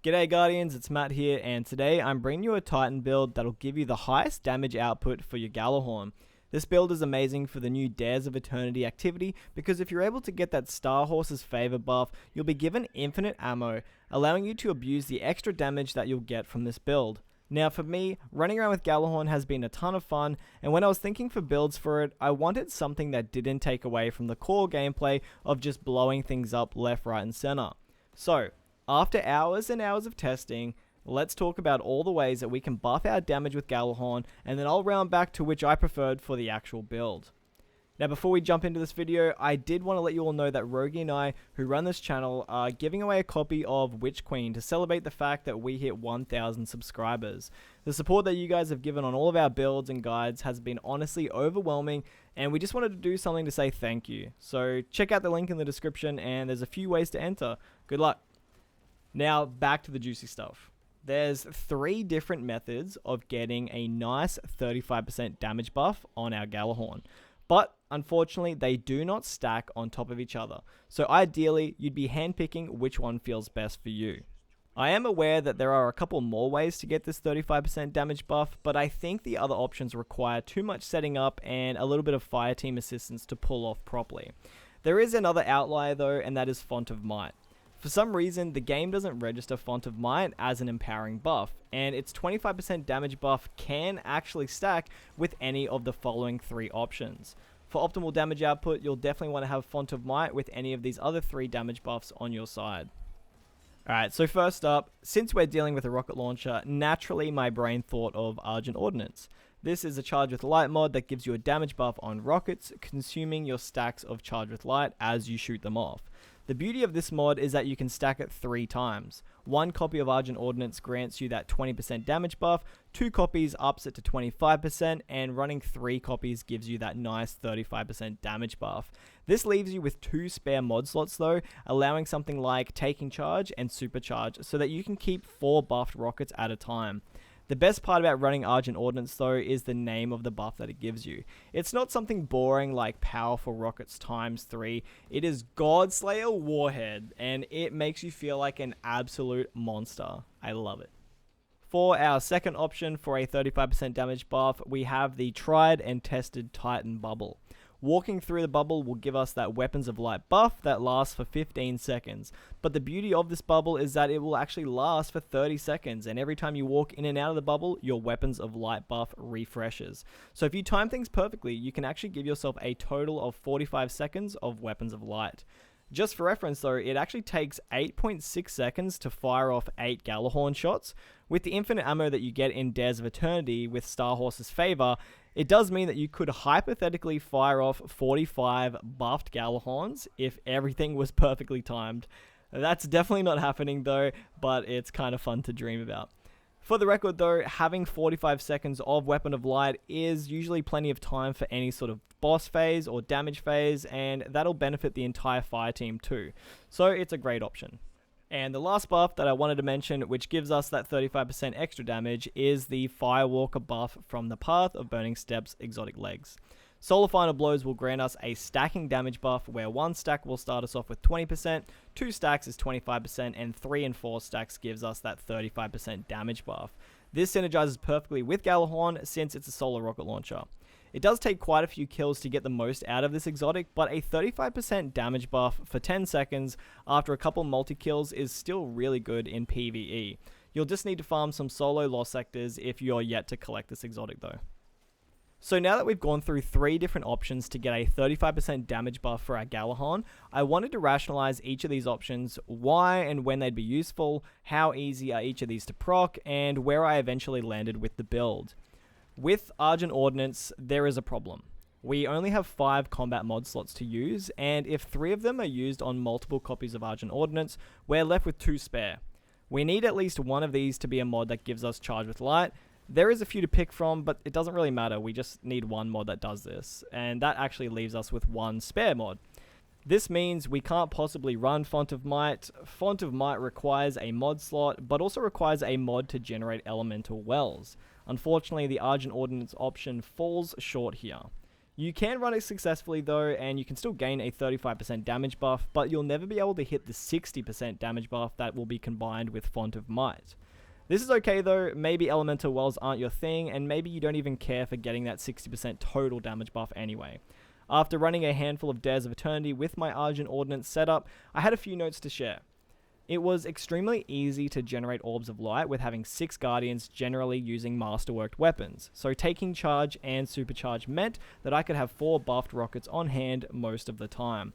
G'day Guardians, it's Matt here, and today I'm bringing you a Titan build that'll give you the highest damage output for your Gjallarhorn. This build is amazing for the new Dares of Eternity activity because if you're able to get that Starhorse's Favour buff, you'll be given infinite ammo, allowing you to abuse the extra damage that you'll get from this build. Now for me, running around with Gjallarhorn has been a ton of fun, and when I was thinking for builds for it, I wanted something that didn't take away from the core gameplay of just blowing things up left, right and center. So, after hours and hours of testing, let's talk about all the ways that we can buff our damage with Gjallarhorn, and then I'll round back to which I preferred for the actual build. Now before we jump into this video, I did want to let you all know that Roguey and I, who run this channel, are giving away a copy of Witch Queen to celebrate the fact that we hit 1,000 subscribers. The support that you guys have given on all of our builds and guides has been honestly overwhelming, and we just wanted to do something to say thank you. So check out the link in the description, and there's a few ways to enter. Good luck. Now back to the juicy stuff. There's 3 different methods of getting a nice 35% damage buff on our Gjallarhorn, but unfortunately they do not stack on top of each other, so ideally you'd be handpicking which one feels best for you. I am aware that there are a couple more ways to get this 35% damage buff, but I think the other options require too much setting up and a little bit of fireteam assistance to pull off properly. There is another outlier though, and that is Font of Might. For some reason, the game doesn't register Font of Might as an empowering buff, and its 25% damage buff can actually stack with any of the following 3 options. For optimal damage output, you'll definitely want to have Font of Might with any of these other 3 damage buffs on your side. Alright, so first up, since we're dealing with a rocket launcher, naturally my brain thought of Argent Ordnance. This is a Charge with Light mod that gives you a damage buff on rockets, consuming your stacks of Charge with Light as you shoot them off. The beauty of this mod is that you can stack it 3 times. 1 copy of Argent Ordnance grants you that 20% damage buff, 2 copies ups it to 25%, and running 3 copies gives you that nice 35% damage buff. This leaves you with 2 spare mod slots though, allowing something like Taking Charge and Supercharge so that you can keep 4 buffed rockets at a time. The best part about running Argent Ordnance though is the name of the buff that it gives you. It's not something boring like Powerful Rockets times 3, it is Godslayer Warhead, and it makes you feel like an absolute monster. I love it. For our second option for a 35% damage buff, we have the tried and tested Titan Bubble. Walking through the bubble will give us that Weapons of Light buff that lasts for 15 seconds. But the beauty of this bubble is that it will actually last for 30 seconds, and every time you walk in and out of the bubble, your Weapons of Light buff refreshes. So if you time things perfectly, you can actually give yourself a total of 45 seconds of Weapons of Light. Just for reference though, it actually takes 8.6 seconds to fire off 8 Gjallarhorn shots. With the infinite ammo that you get in Dares of Eternity with Starhorse's Favour, it does mean that you could hypothetically fire off 45 buffed Gjallarhorns if everything was perfectly timed. That's definitely not happening though, but it's kind of fun to dream about. For the record though, having 45 seconds of Weapon of Light is usually plenty of time for any sort of boss phase or damage phase, and that'll benefit the entire fire team too. So it's a great option. And the last buff that I wanted to mention, which gives us that 35% extra damage, is the Firewalker buff from the Path of Burning Steps exotic legs. Solar Final Blows will grant us a stacking damage buff where 1 stack will start us off with 20%, 2 stacks is 25%, and 3 and 4 stacks gives us that 35% damage buff. This synergizes perfectly with Gjallarhorn since it's a solar rocket launcher. It does take quite a few kills to get the most out of this exotic, but a 35% damage buff for 10 seconds after a couple multi-kills is still really good in PvE. You'll just need to farm some solo lost sectors if you're yet to collect this exotic though. So now that we've gone through 3 different options to get a 35% damage buff for our Gjallarhorn, I wanted to rationalize each of these options, why and when they'd be useful, how easy are each of these to proc, and where I eventually landed with the build. With Argent Ordnance, there is a problem. We only have 5 combat mod slots to use, and if 3 of them are used on multiple copies of Argent Ordnance, we're left with 2 spare. We need at least one of these to be a mod that gives us Charge with Light. There is a few to pick from, but it doesn't really matter, we just need one mod that does this, and that actually leaves us with 1 spare mod. This means we can't possibly run Font of Might. Font of Might requires a mod slot, but also requires a mod to generate elemental wells. Unfortunately, the Argent Ordnance option falls short here. You can run it successfully though, and you can still gain a 35% damage buff, but you'll never be able to hit the 60% damage buff that will be combined with Font of Might. This is okay though, maybe elemental wells aren't your thing, and maybe you don't even care for getting that 60% total damage buff anyway. After running a handful of Dares of Eternity with my Argent Ordnance setup, I had a few notes to share. It was extremely easy to generate Orbs of Light with having 6 Guardians generally using masterworked weapons, so taking charge and supercharge meant that I could have 4 buffed rockets on hand most of the time.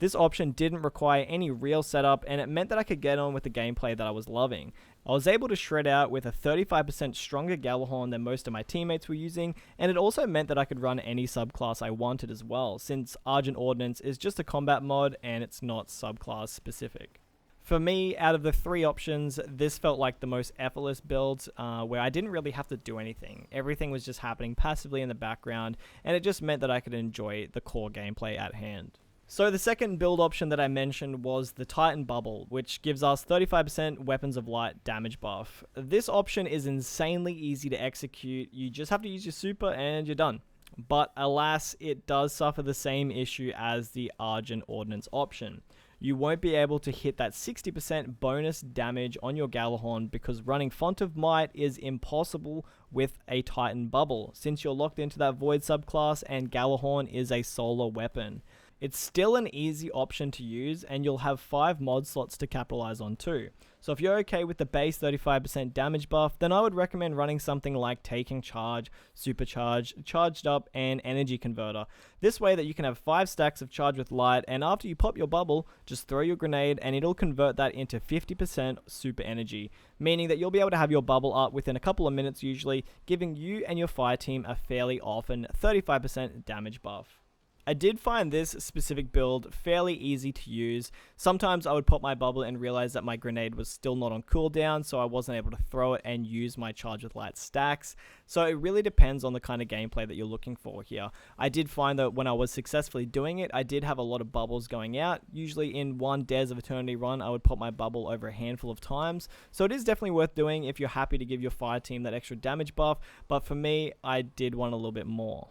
This option didn't require any real setup, and it meant that I could get on with the gameplay that I was loving. I was able to shred out with a 35% stronger Gjallarhorn than most of my teammates were using, and it also meant that I could run any subclass I wanted as well, since Argent Ordnance is just a combat mod and it's not subclass specific. For me, out of the 3 options, this felt like the most effortless build, where I didn't really have to do anything. Everything was just happening passively in the background, and it just meant that I could enjoy the core gameplay at hand. So the second build option that I mentioned was the Titan Bubble, which gives us 35% Weapons of Light damage buff. This option is insanely easy to execute, you just have to use your super and you're done. But alas, it does suffer the same issue as the Argent Ordnance option. You won't be able to hit that 60% bonus damage on your Gjallarhorn because running Font of Might is impossible with a Titan Bubble, since you're locked into that Void subclass and Gjallarhorn is a solar weapon. It's still an easy option to use, and you'll have 5 mod slots to capitalize on too. So if you're okay with the base 35% damage buff, then I would recommend running something like Taking Charge, Supercharge, Charged Up, and Energy Converter. This way that you can have 5 stacks of Charge with Light, and after you pop your bubble, just throw your grenade and it'll convert that into 50% super energy, meaning that you'll be able to have your bubble up within a couple of minutes usually, giving you and your fire team a fairly often 35% damage buff. I did find this specific build fairly easy to use. Sometimes I would pop my bubble and realize that my grenade was still not on cooldown, so I wasn't able to throw it and use my Charge with Light stacks. So it really depends on the kind of gameplay that you're looking for here. I did find that when I was successfully doing it, I did have a lot of bubbles going out. Usually in one Dares of Eternity run, I would pop my bubble over a handful of times. So it is definitely worth doing if you're happy to give your fire team that extra damage buff, but for me, I did want a little bit more.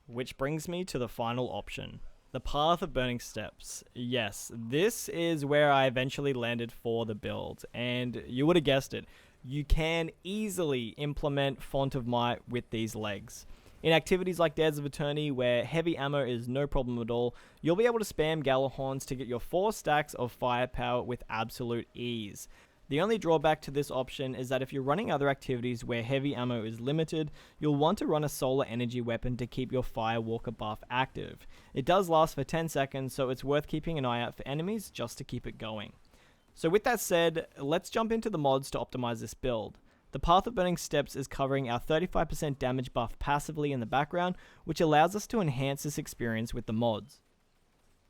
Which brings me to the final option, the Path of Burning Steps. Yes, this is where I eventually landed for the build, and you would have guessed it, you can easily implement Font of Might with these legs. In activities like Dares of Eternity, where heavy ammo is no problem at all, you'll be able to spam Gjallarhorns to get your 4 stacks of firepower with absolute ease. The only drawback to this option is that if you're running other activities where heavy ammo is limited, you'll want to run a solar energy weapon to keep your Firewalker buff active. It does last for 10 seconds, so it's worth keeping an eye out for enemies just to keep it going. So with that said, let's jump into the mods to optimize this build. The Path of Burning Steps is covering our 35% damage buff passively in the background, which allows us to enhance this experience with the mods.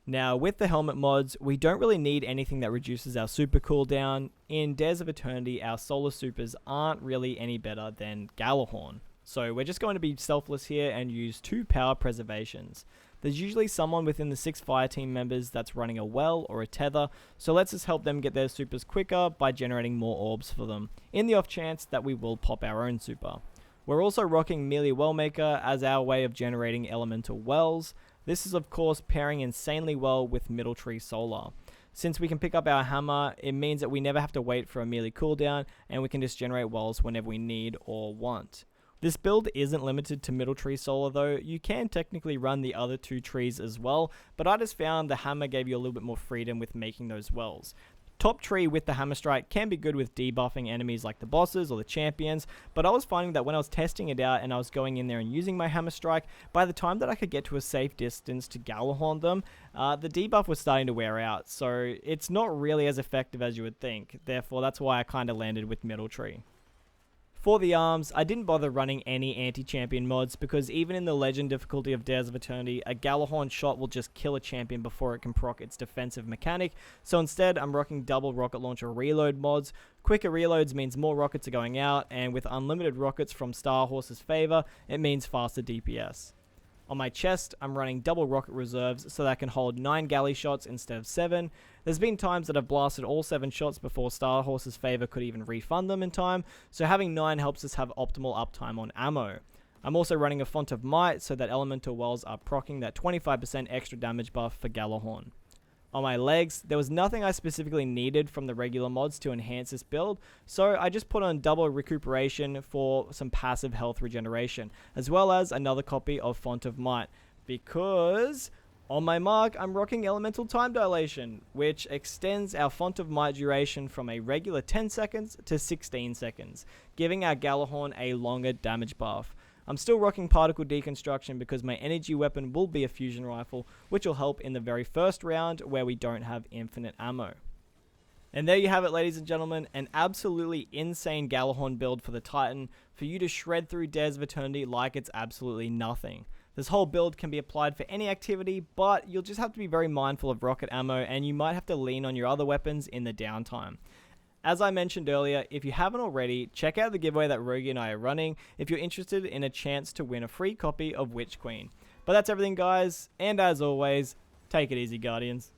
Now, with the helmet mods, we don't really need anything that reduces our super cooldown. In Dares of Eternity, our solar supers aren't really any better than Gjallarhorn. So we're just going to be selfless here and use 2 power preservations. There's usually someone within the 6 fire team members that's running a well or a tether, so let's just help them get their supers quicker by generating more orbs for them, in the off chance that we will pop our own super. We're also rocking Melee Wellmaker as our way of generating elemental wells. This is of course pairing insanely well with Middle Tree Solar. Since we can pick up our hammer, it means that we never have to wait for a melee cooldown and we can just generate wells whenever we need or want. This build isn't limited to Middle Tree Solar though, you can technically run the other 2 trees as well, but I just found the hammer gave you a little bit more freedom with making those wells. Top tree with the Hammer Strike can be good with debuffing enemies like the bosses or the champions, but I was finding that when I was testing it out and I was going in there and using my Hammer Strike, by the time that I could get to a safe distance to Gjallarhorn them, the debuff was starting to wear out, so it's not really as effective as you would think. Therefore, that's why I kind of landed with Middle Tree. For the arms, I didn't bother running any anti-champion mods because even in the legend difficulty of Dares of Eternity, a Gjallarhorn shot will just kill a champion before it can proc its defensive mechanic, so instead I'm rocking double rocket launcher reload mods. Quicker reloads means more rockets are going out, and with unlimited rockets from Starhorse's Favour, it means faster DPS. On my chest, I'm running double rocket reserves so that I can hold 9 galley shots instead of 7. There's been times that I've blasted all 7 shots before Starhorse's Favour could even refund them in time, so having 9 helps us have optimal uptime on ammo. I'm also running a Font of Might so that elemental wells are proccing that 25% extra damage buff for Gjallarhorn. On my legs, there was nothing I specifically needed from the regular mods to enhance this build, so I just put on double recuperation for some passive health regeneration, as well as another copy of Font of Might, because on my mark, I'm rocking Elemental Time Dilation, which extends our Font of Might duration from a regular 10 seconds to 16 seconds, giving our Gjallarhorn a longer damage buff. I'm still rocking Particle Deconstruction because my energy weapon will be a fusion rifle, which will help in the very first round where we don't have infinite ammo. And there you have it, ladies and gentlemen, an absolutely insane Gjallarhorn build for the Titan for you to shred through Dares of Eternity like it's absolutely nothing. This whole build can be applied for any activity, but you'll just have to be very mindful of rocket ammo and you might have to lean on your other weapons in the downtime. As I mentioned earlier, if you haven't already, check out the giveaway that Roguey and I are running if you're interested in a chance to win a free copy of Witch Queen. But that's everything, guys, and as always, take it easy, Guardians.